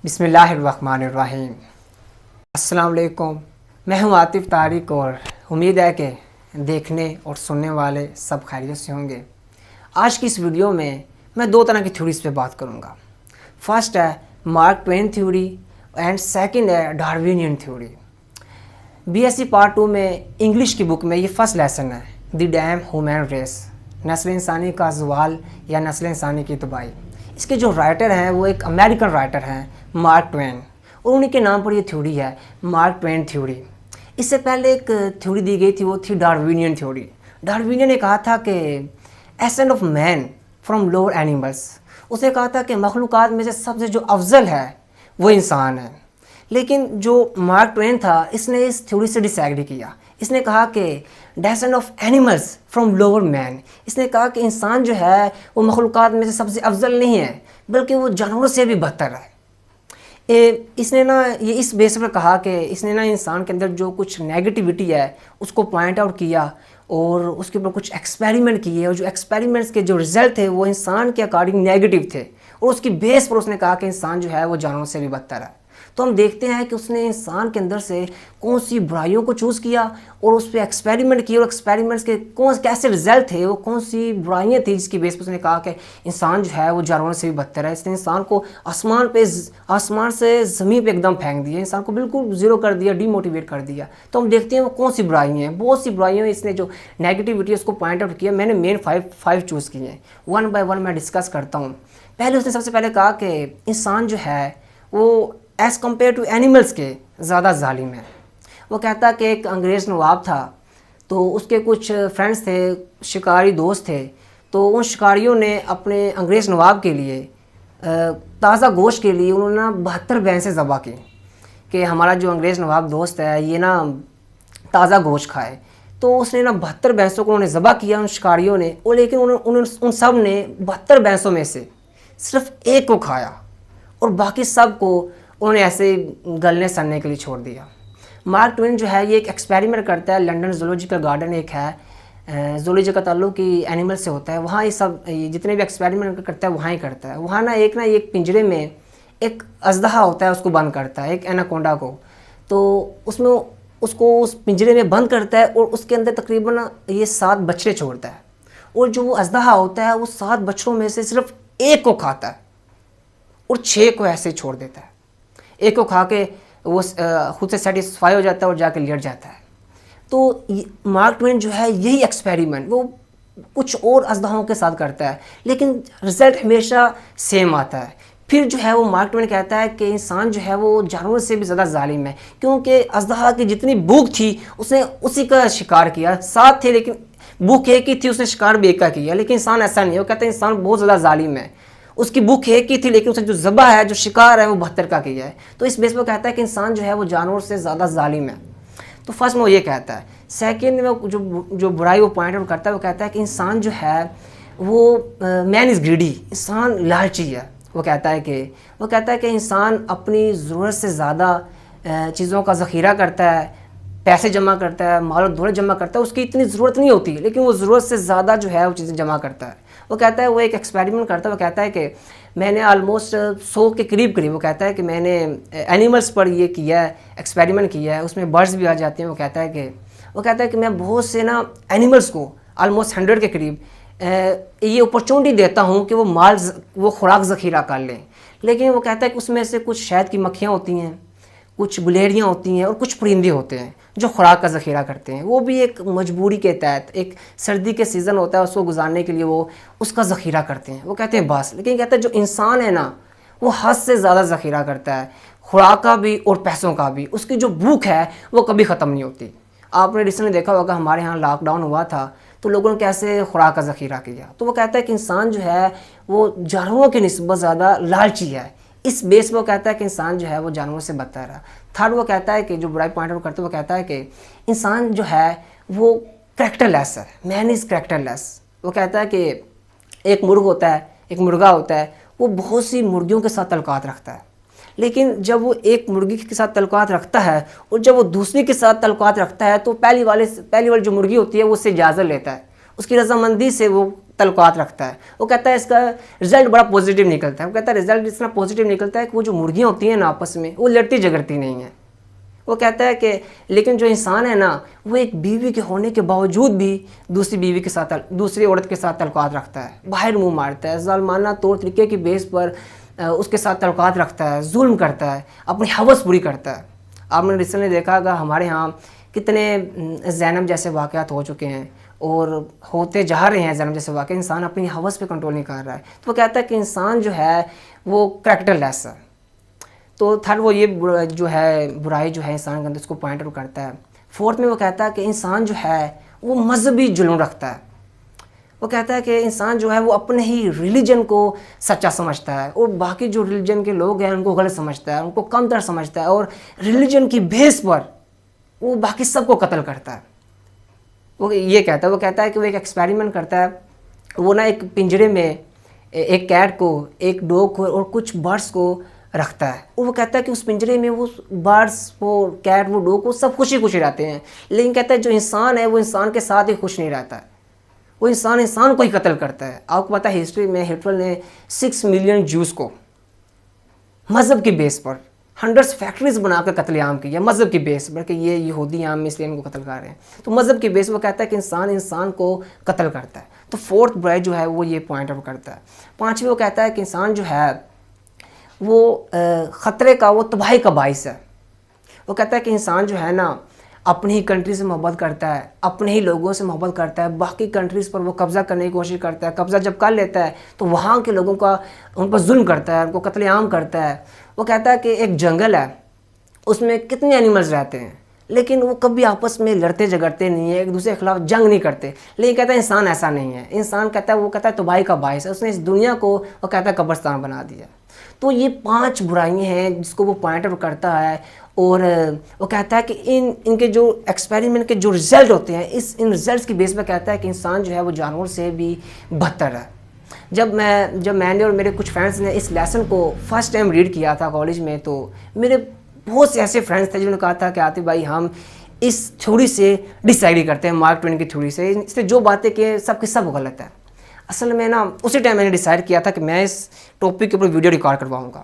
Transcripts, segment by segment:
बिस्मिल्लाहिर्रहमानिर्रहीम। अस्सलाम वालेकुम। मैं हूं आतिफ़ तारिक और उम्मीद है कि देखने और सुनने वाले सब खैरियत से होंगे। आज की इस वीडियो में मैं दो तरह की थ्योरीज़ पे बात करूंगा। फर्स्ट है mark Twain theory and second है डार्विनियन थ्योरी। बीएससी पार्ट 2 में इंग्लिश की बुक में ये फर्स्ट लेसन है, द डैम ह्यूमन रेस, नस्ल इंसानी का ज़वाल या नस्ल इंसानी की तबाही। इसके जो राइटर हैं वो एक अमेरिकन राइटर हैं मार्क ट्वेन, और उन्हीं के नाम पर ये थ्योरी है, मार्क ट्वेन थ्योरी। इससे पहले एक थ्योरी दी गई थी, वो थी डार्विनियन थ्योरी। डार्विनियन ने कहा था कि ascent of man from lower animals, उसने कहा था कि मखलूक़ात में से सबसे जो अफजल है वो इंसान है। लेकिन जो मार्क ट्वेन था, इसने इस थ्योरी से डिसएग्री किया। इसने कहा कि descent of animals from lower man, इसने कहा कि इंसान जो है वो मखलूक़ात में से सबसे अफजल नहीं है, बल्कि वो जानवरों से भी बदतर है। इसने ना ये इस बेस पर कहा कि इसने ना इंसान के अंदर जो कुछ नेगेटिविटी है उसको पॉइंट आउट किया और उसके ऊपर कुछ एक्सपेरिमेंट किए, और जो एक्सपेरिमेंट्स के जो रिजल्ट थे वो इंसान के अकॉर्डिंग नेगेटिव थे, और उसकी बेस पर उसने कहा कि इंसान जो है वो जानवरों से भी बदतर है। तो हम देखते हैं कि उसने इंसान के अंदर से कौन सी बुराइयों को चूज़ किया और उस पर एक्सपेरिमेंट किए, और एक्सपेरिमेंट्स के कैसे रिजल्ट थे, वो कौन सी बुराइयाँ थी जिसकी बेस पर उसने कहा कि इंसान जो है वो जानवरों से भी बदतर है। इसने इंसान को आसमान से ज़मीन पे एकदम फेंक दिया, इंसान को बिल्कुल ज़ीरो कर दिया, डीमोटिवेट कर दिया। तो हम देखते हैं वो कौन सी बुराइयाँ हैं। बहुत सी बुराइयों में इसने जो नेगेटिविटी उसको पॉइंट आउट किया। मैंने मेन फाइव चूज़ किए हैं, वन बाय वन मैं डिस्कस करता हूँ। पहले उसने सबसे पहले कहा कि इंसान जो है वो एज़ कम्पेयर टू एनिमल्स के ज़्यादा जालिम है। वो कहता है कि एक अंग्रेज़ नवाब था, तो उसके कुछ फ्रेंड्स थे, शिकारी दोस्त थे। तो उन शिकारियों ने अपने अंग्रेज़ नवाब के लिए ताज़ा गोश्त के लिए उन्होंने ना 72 भैंसें ज़बह की कि हमारा जो अंग्रेज़ नवाब दोस्त है ये ना ताज़ा गोश्त खाए। तो उसने ना 72 भैंसों को उन्होंने ज़बह किया उन शिकारियों ने, और लेकिन उन सब ने 72 भैंसों में से सिर्फ एक को खाया और बाकी सब को उन्होंने ऐसे गलने सड़ने के लिए छोड़ दिया। मार्क ट्वेन जो है ये एक एक्सपेरिमेंट करता है, लंदन जूलॉजिकल गार्डन एक है, जूलॉजी का ताल्लुक ही एनिमल से होता है, वहाँ ये सब जितने भी एक्सपेरिमेंट करता है वहाँ ही करता है। वहाँ ना एक पिंजरे में एक अजदहा होता है, उसको बंद करता है, एक एनाकोंडा को। तो उसमें उसको उस पिंजरे में बंद करता है और उसके अंदर तकरीबन ये 7 बछड़े छोड़ता है, और जो वो अजदहा होता है वो 7 बछड़ों में से सिर्फ एक को खाता है और 6 को ऐसे छोड़ देता है। एक को खा के वो खुद से सेटिस्फाई हो जाता है और जाके लेट जाता है। तो मार्क ट्वेन जो है यही एक्सपेरिमेंट वो कुछ और अजदहाओं के साथ करता है, लेकिन रिजल्ट हमेशा सेम आता है। फिर जो है वो मार्क ट्वेन कहता है कि इंसान जो है वो जानवरों से भी ज़्यादा जालिम है, क्योंकि अजदहा की जितनी भूख थी उसने उसी का शिकार किया। 7 थे लेकिन भूख एक ही थी, उसने शिकार भी एक का किया। लेकिन इंसान ऐसा नहीं है, वो कहते हैं इंसान बहुत ज़्यादा जालिम है, उसकी भूख एक ही थी लेकिन उसने जो ज़बा है, जो शिकार है, वो 72 का किया है। तो इस बेस पर कहता है कि इंसान जो है वो जानवर से ज़्यादा जालिम है। तो फर्स्ट में वो ये कहता है। सेकंड में जो बुराई वो पॉइंट आउट करता है, वो कहता है कि इंसान जो है वो मैन इज़ ग्रीडी, इंसान लालची है। वो कहता है कि इंसान अपनी ज़रूरत से ज़्यादा चीज़ों का ज़ख़ीरा करता है, पैसे जमा करता है, माल और दौलत जमा करता है, उसकी इतनी ज़रूरत नहीं होती लेकिन वो ज़रूरत से ज़्यादा जो है वो चीज़ें जमा करता है। वो कहता है वो एक एक्सपेरिमेंट करता है। वो कहता है कि मैंने आलमोस्ट 100 के करीब वो कहता है कि मैंने एनिमल्स पर ये किया है, एक्सपेरिमेंट किया है, उसमें बर्ड्स भी आ जाते हैं। वो कहता है कि मैं बहुत से ना एनिमल्स को आलमोस्ट 100 के करीब ये अपॉर्चुनिटी देता हूँ कि वो खुराक ज़ख़ीरा कर लें। लेकिन वो कहता है कि उसमें से कुछ शहद की मक्खियाँ होती हैं, कुछ गुलेरियाँ होती हैं और कुछ परिंदे होते हैं जो खुराक का ज़ख़ीरा करते हैं। वो भी एक मजबूरी के तहत, एक सर्दी के सीज़न होता है उसको गुजारने के लिए वो उसका ज़ख़ीरा करते हैं। वो कहते हैं बस। लेकिन कहते हैं जो इंसान है ना वो हद से ज़्यादा ज़ख़ीरा करता है, खुराक का भी और पैसों का भी। उसकी जो भूख है वो कभी ख़त्म नहीं होती। आपने रिसेंटली देखा होगा हमारे यहाँ लॉकडाउन हुआ था तो लोगों ने कैसे खुराक का ज़ख़ीरा किया। तो वो कहता है कि इंसान जो है वो जानवरों की निस्बत ज़्यादा लालची है। इस बेस पर वो कहता है कि इंसान जो है वो जानवरों से बदतर है। थर्ड वो कहता है कि जो बुराई पॉइंट आउट करते हैं, वो कहता है कि इंसान जो है वो करैक्टरलेस है, मैन इज़ करैक्टरलेस। वो कहता है कि एक मुर्गा होता है, वो बहुत सी मुर्गियों के साथ तल्लुकात रखता है, लेकिन जब वो एक मुर्गी के साथ तल्लुकात रखता है और जब वो दूसरी के साथ तल्लुकात रखता है तो पहली वाली जो मुर्गी होती है वो उससे इजाज़त लेता है उसकी रजामंदी से वो तल्लुकात रखता है। वो कहता है इसका रिजल्ट बड़ा पॉजिटिव निकलता है। वो कहता है रिजल्ट इतना पॉजिटिव निकलता है कि वो जो मुर्गियाँ होती हैं ना आपस में वो लड़ती झगड़ती नहीं हैं। वो कहता है कि लेकिन जो इंसान है ना वो एक बीवी के होने के बावजूद भी दूसरी बीवी के साथ, दूसरी औरत के साथ तल्लुकात रखता है, बाहर मुंह मारता है, ज़ालिमाना तौर तरीके की बेस पर उसके साथ तल्लुकात रखता है, जुल्म करता है, अपनी हवस पूरी करता है। आपने रिसेंटली देखा होगा हमारे यहाँ कितने ज़ैनब जैसे वाक़यात हो चुके हैं और होते जा रहे हैं ज़ैनब जैसे वाक़े। इंसान अपनी हवस पे कंट्रोल नहीं कर रहा है। तो वो कहता है कि इंसान जो है वो कैरेक्टरलेस है। तो थर्ड वो ये जो है बुराई जो है इंसान के अंदर उसको पॉइंट आउट करता है। फोर्थ में वो कहता है कि इंसान जो है वो मजहबी जुल्म रखता है। वो कहता है कि इंसान जो है वो अपने ही रिलीजन को सच्चा समझता है और बाकी जो रिलीजन के लोग हैं उनको गलत समझता है, उनको कमतर समझता है और रिलीजन की बेस पर वो बाकी सबको कत्ल करता है। वो ये कहता है, वो कहता है कि वो एक एक्सपेरिमेंट करता है। वो ना एक पिंजरे में एक कैट को, एक डॉग को और कुछ बर्ड्स को रखता है। और वो कहता है कि उस पिंजरे में वो बर्ड्स, वो कैट, वो डॉग, वो सब खुशी खुशी रहते हैं। लेकिन कहता है जो इंसान है वो इंसान के साथ ही खुश नहीं रहता है, वो इंसान को ही कत्ल करता है। आपको पता है हिस्ट्री में हिटलर ने 6 मिलियन जूस को मज़हब की बेस पर 100 फैक्ट्रीज बनाकर कत्लेआम किया, मज़हब की बेस पर कि ये यहूदी आम इसलिए इनको कत्ल कर रहे हैं। तो मज़हब की बेस वो कहता है कि इंसान को कत्ल करता है। तो फोर्थ बुराई जो है वो ये पॉइंट आउट करता है। पाँचवीं वो कहता है कि इंसान जो है वो ख़तरे का, वो तबाही का बाइस है। वो कहता है कि इंसान जो है ना अपनी ही कंट्री से मोहब्बत करता है, अपने ही लोगों से मोहब्बत करता है, बाकी कंट्रीज़ पर वो कब्ज़ा करने की कोशिश करता है। कब्ज़ा जब कर लेता है तो वहाँ के लोगों का उन पर जुल्म करता है, उनको कत्लेआम करता है। वो कहता है कि एक जंगल है, उसमें कितने एनिमल्स रहते हैं लेकिन वो कभी आपस में लड़ते झगड़ते नहीं है, एक दूसरे के खिलाफ जंग नहीं करते। लेकिन कहता है इंसान ऐसा नहीं है। इंसान कहता है, वो कहता है तबाही का बाइस है, उसने इस दुनिया को वो कहता है कब्रिस्तान बना दिया। तो ये 5 बुराइयां हैं जिसको वो पॉइंट आउट करता है। और वो कहता है कि इनके जो एक्सपेरिमेंट के जो रिज़ल्ट होते हैं इन रिज़ल्ट की बेस पर कहता है कि इंसान जो है वो जानवर से भी बदतर है। जब मैंने और मेरे कुछ फ्रेंड्स ने इस लेसन को फर्स्ट टाइम रीड किया था कॉलेज में, तो मेरे बहुत से ऐसे फ्रेंड्स थे जिन्होंने कहा था कि आतिफ भाई हम इस थ्योरी से डिसएग्री करते हैं, मार्क ट्वेन की थ्योरी से, इससे जो बातें कि सब गलत है। असल में ना उसी टाइम मैंने डिसाइड किया था कि मैं इस टॉपिक के ऊपर वीडियो रिकॉर्ड करवाऊँगा।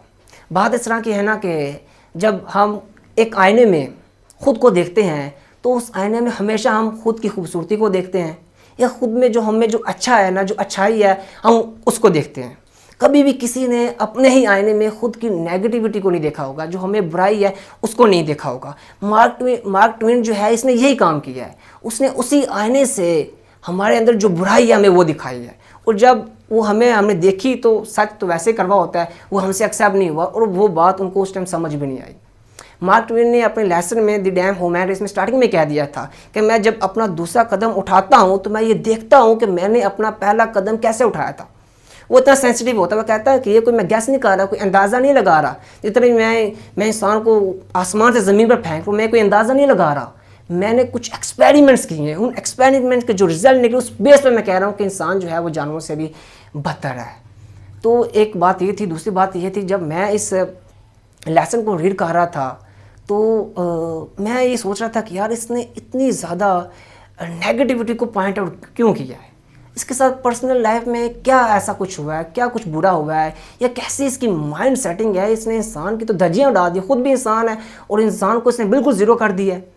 बात इस तरह की है ना कि जब हम एक आईने में ख़ुद को देखते हैं तो उस आईने में हमेशा हम खुद की खूबसूरती को देखते हैं या ख़ुद में जो हमें जो अच्छा है ना, जो अच्छाई है, हम उसको देखते हैं। कभी भी किसी ने अपने ही आईने में खुद की नेगेटिविटी को नहीं देखा होगा, जो हमें बुराई है उसको नहीं देखा होगा। मार्क ट्वेन जो है इसने यही काम किया है, उसने उसी आईने से हमारे अंदर जो बुराई है हमें वो दिखाई है। और जब वो हमने देखी तो सच तो वैसे करवा होता है, वो हमसे एक्सेप्ट नहीं हुआ और वो बात उनको उस टाइम समझ भी नहीं आई। मार्क ट्वेन ने अपने लेसन में द डैम ह्यूमन रेस में स्टार्टिंग में कह दिया था कि मैं जब अपना दूसरा कदम उठाता हूँ तो मैं ये देखता हूँ कि मैंने अपना पहला कदम कैसे उठाया था। वो इतना सेंसिटिव होता है, वो कहता है कि ये कोई मैं गैस नहीं कर रहा, कोई अंदाज़ा नहीं लगा रहा। जितने मैं इंसान को आसमान से ज़मीन पर फेंक रहा हूँ, मैं कोई अंदाज़ा नहीं लगा रहा, मैंने कुछ एक्सपेरिमेंट्स किए हैं। उन एक्सपेरिमेंट्स के जो रिजल्ट निकले उस बेस पर मैं कह रहा हूँ कि इंसान जो है वो जानवरों से भी बदतर है। तो एक बात ये थी। दूसरी बात ये थी, जब मैं इस लेसन को रीड कर रहा था तो मैं ये सोच रहा था कि यार इसने इतनी ज़्यादा नेगेटिविटी को पॉइंट आउट क्यों किया है, इसके साथ पर्सनल लाइफ में क्या ऐसा कुछ हुआ है, क्या कुछ बुरा हुआ है, या कैसी इसकी माइंड सेटिंग है। इसने इंसान की तो धज्जियाँ उड़ा दी, खुद भी इंसान है और इंसान को इसने बिल्कुल ज़ीरो कर दिया है।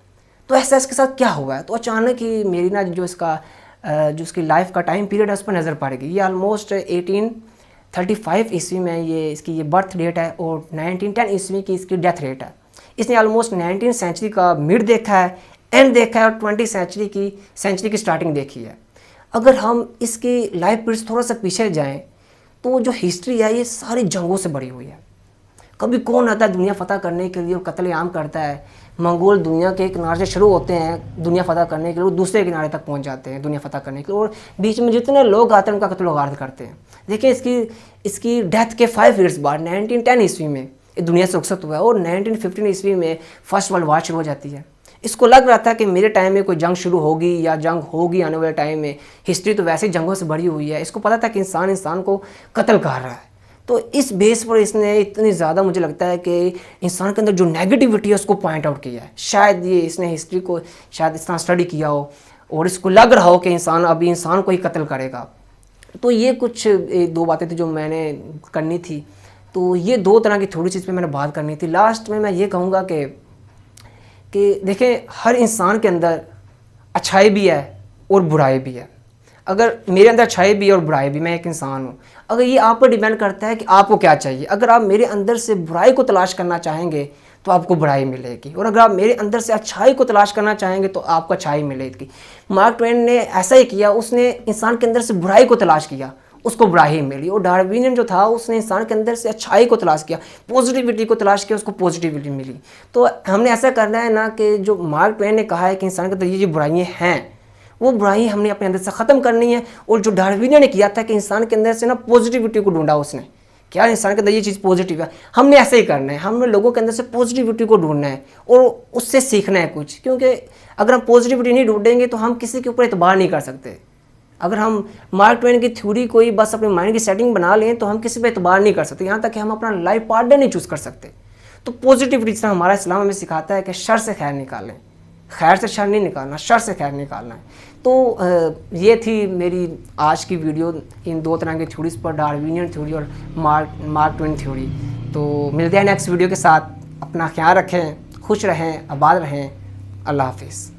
तो ऐसा इसके साथ क्या हुआ है। तो अचानक ही मेरी ना जो इसकी लाइफ का टाइम पीरियड है उस पर नज़र पड़ गई। ये ऑलमोस्ट 1835 ईस्वी में इसकी बर्थ डेट है और 1910 ईस्वी की इसकी डेथ रेट है। इसने ऑलमोस्ट 19th सेंचुरी का मिड देखा है, एंड देखा है और 20th सेंचुरी की स्टार्टिंग देखी है। अगर हम इसकी लाइफ पीरियड थोड़ा सा पीछे जाएं तो जो हिस्ट्री है ये सारी जंगों से भरी हुई है। कभी कौन आता है दुनिया फ़तह करने के लिए और कत्लेआम करता है। मंगोल दुनिया के किनारे से शुरू होते हैं दुनिया फ़तह करने के लिए, दूसरे किनारे तक पहुंच जाते हैं दुनिया फ़तह करने के लिए, और बीच में जितने लोग आते हैं उनका कत्ल-ओ-गारत करते हैं। देखिए इसकी डेथ के 5 ईयर्स बाद 1910 ईस्वी में ये दुनिया से रुखसत हुआ है और 1915 ईस्वी में फर्स्ट वर्ल्ड वार शुरू हो जाती है। इसको लग रहा था कि मेरे टाइम में कोई जंग शुरू होगी या जंग होगी आने वाले टाइम में। हिस्ट्री तो वैसे ही जंगों से भरी हुई है। इसको पता था कि इंसान को कत्ल कर रहा है। तो इस बेस पर इसने इतनी ज़्यादा, मुझे लगता है कि इंसान के अंदर जो नेगेटिविटी है उसको पॉइंट आउट किया है। शायद ये इसने हिस्ट्री को शायद इस तरह स्टडी किया हो और इसको लग रहा हो कि इंसान अभी इंसान को ही कत्ल करेगा। तो ये कुछ दो बातें थी जो मैंने करनी थी। तो ये दो तरह की थोड़ी चीज़ पे मैंने बात करनी थी। लास्ट में मैं ये कहूँगा कि देखें, हर इंसान के अंदर अच्छाई भी है और बुराई भी है। अगर मेरे अंदर अच्छाई भी है और बुराई भी, मैं एक इंसान हूँ। अगर ये आप पर डिपेंड करता है कि आपको क्या चाहिए। अगर आप मेरे अंदर से बुराई को तलाश करना चाहेंगे तो आपको बुराई मिलेगी, और अगर आप मेरे अंदर से अच्छाई को तलाश करना चाहेंगे तो आपको अच्छाई मिलेगी। मार्क ट्वेन ने ऐसा ही किया, उसने इंसान के अंदर से बुराई को तलाश किया, उसको बुराई मिली। और डार्विनियन जो था, उसने इंसान के अंदर से अच्छाई को तलाश किया, पॉजिटिविटी को तलाश किया, उसको पॉजिटिविटी मिली। तो हमने ऐसा करना है ना कि जो मार्क ट्वेन ने कहा है कि इंसान के अंदर ये जो बुराइयाँ हैं, वो बुराई हमने अपने अंदर से ख़त्म करनी है। और जो डार्विनियन ने किया था कि इंसान के अंदर से ना पॉजिटिविटी को ढूंढा, उसने क्या इंसान के अंदर ये चीज़ पॉजिटिव है, हमने ऐसे ही करना है। हमने लोगों के अंदर से पॉजिटिविटी को ढूंढना है और उससे सीखना है कुछ। क्योंकि अगर हम पॉजिटिविटी नहीं ढूंढेंगे तो हम किसी के ऊपर एतबार नहीं कर सकते। अगर हम मार्क ट्वेन की थ्योरी को ही बस अपने माइंड की सेटिंग बना लें तो हम किसी पर एतबार नहीं कर सकते, यहाँ तक कि हम अपना लाइफ पार्टनर नहीं चूज़ कर सकते। तो पॉजिटिविटी जितना हमारा इस्लाम हमें सिखाता है कि शर से खैर निकालें, खैर से शर नहीं निकालना, शर से खैर निकालना है। तो ये थी मेरी आज की वीडियो इन दो तरह की थ्योरीज पर, डार्विनियन थ्योरी और मार्क ट्वेन थ्योरी। तो मिलते हैं नेक्स्ट वीडियो के साथ। अपना ख्याल रखें, खुश रहें, आबाद रहें। अल्लाह हाफिज़।